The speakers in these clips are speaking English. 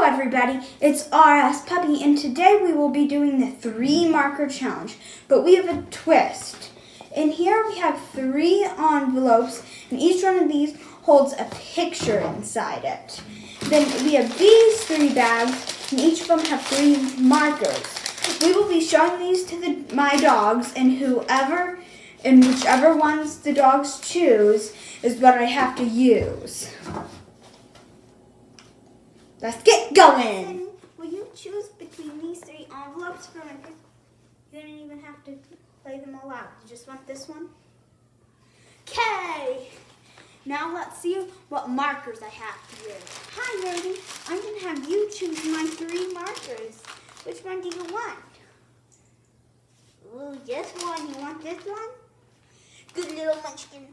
everybody, it's RSPuppy, and today we will be doing the 3 marker challenge, but we have a twist. In here we have 3 envelopes, and each one of these holds a picture inside it. Then we have these 3 bags, and each of them have 3 markers. We will be showing these to my dogs, and whichever ones the dogs choose is what I have to use. Let's get going. Will you choose between these 3 envelopes for my pick? You don't even have to play them all out. You just want this one? Okay. Now let's see what markers I have to use. Hi, Rudy. I'm going to have you choose my 3 markers. Which one do you want? Ooh, this one. You want this one? Good little munchkin.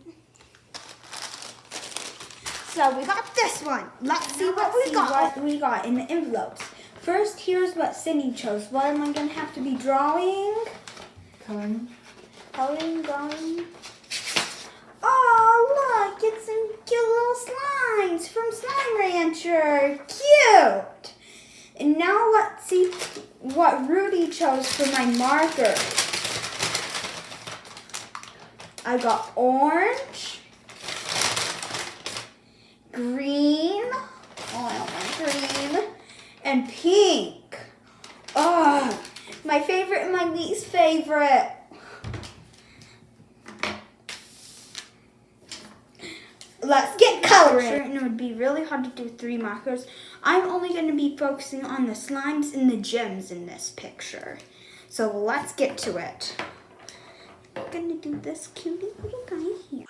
So we got this one. Let's see what we got in the envelopes. First, here's what Cindy chose. What am I going to have to be drawing? Coloring. Drawing. Oh, look. It's some cute little slimes from Slime Rancher. Cute. And now let's see what Rudy chose for my markers. I got orange. Green, oh, I don't want green, and pink. Oh, my favorite and my least favorite. Let's get coloring. And it would be really hard to do 3 markers. I'm only going to be focusing on the slimes and the gems in this picture. So let's get to it. I'm going to do this cutie little guy here.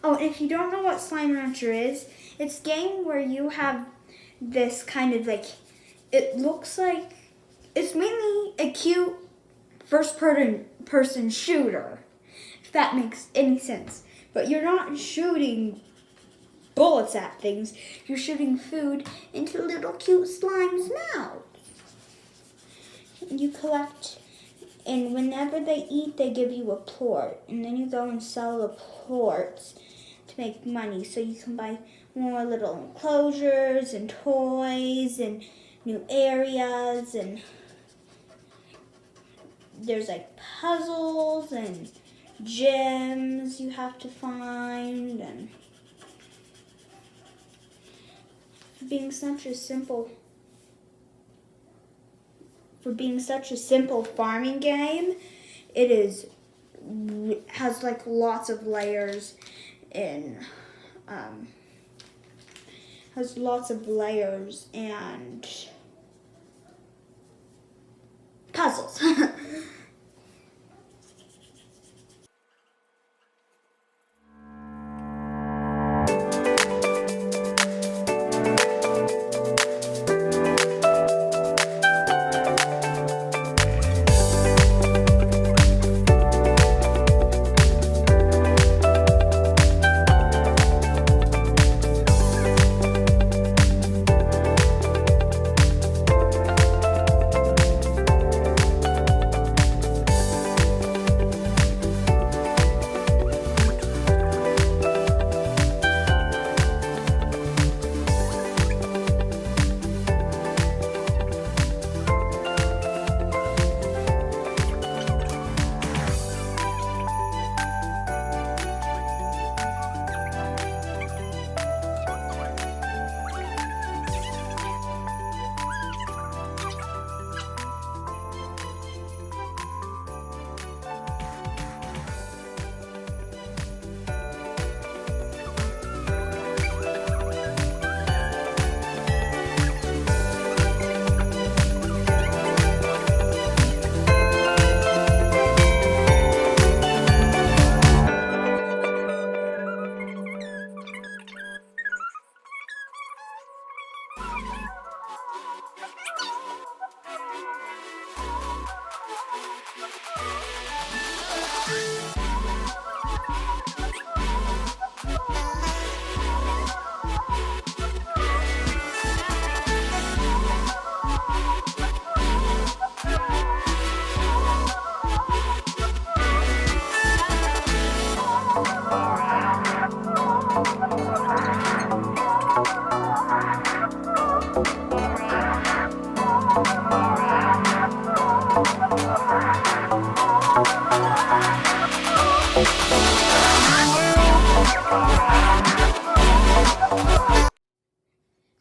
Oh, and if you don't know what Slime Rancher is, it's a game where you have this kind of like, it looks like, it's mainly a cute first-person shooter, if that makes any sense. But you're not shooting bullets at things, you're shooting food into little cute slime's mouths. And you collect, and whenever they eat, they give you a plort. And then you go and sell the plorts to make money, so you can buy more little enclosures and toys and new areas, and there's like puzzles and gems you have to find, and being such a simple farming game, it has like lots of layers and puzzles.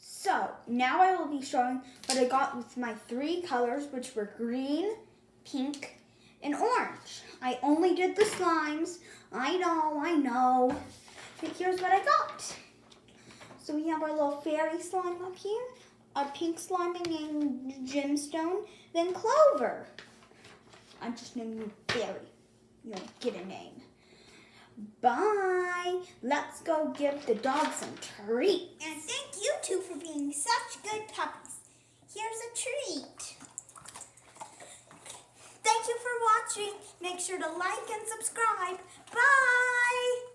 So now I will be showing what I got with my 3 colors, which were green, pink, and orange. I only did the slimes. I know. But here's what I got. So we have our little fairy slime up here, a pink slime named Gemstone, then Clover. I'm just naming you Fairy. You don't get a name. Bye. Let's go give the dog some treats. And thank you two for being such good puppies. Here's a treat. Thank you for watching. Make sure to like and subscribe. Bye.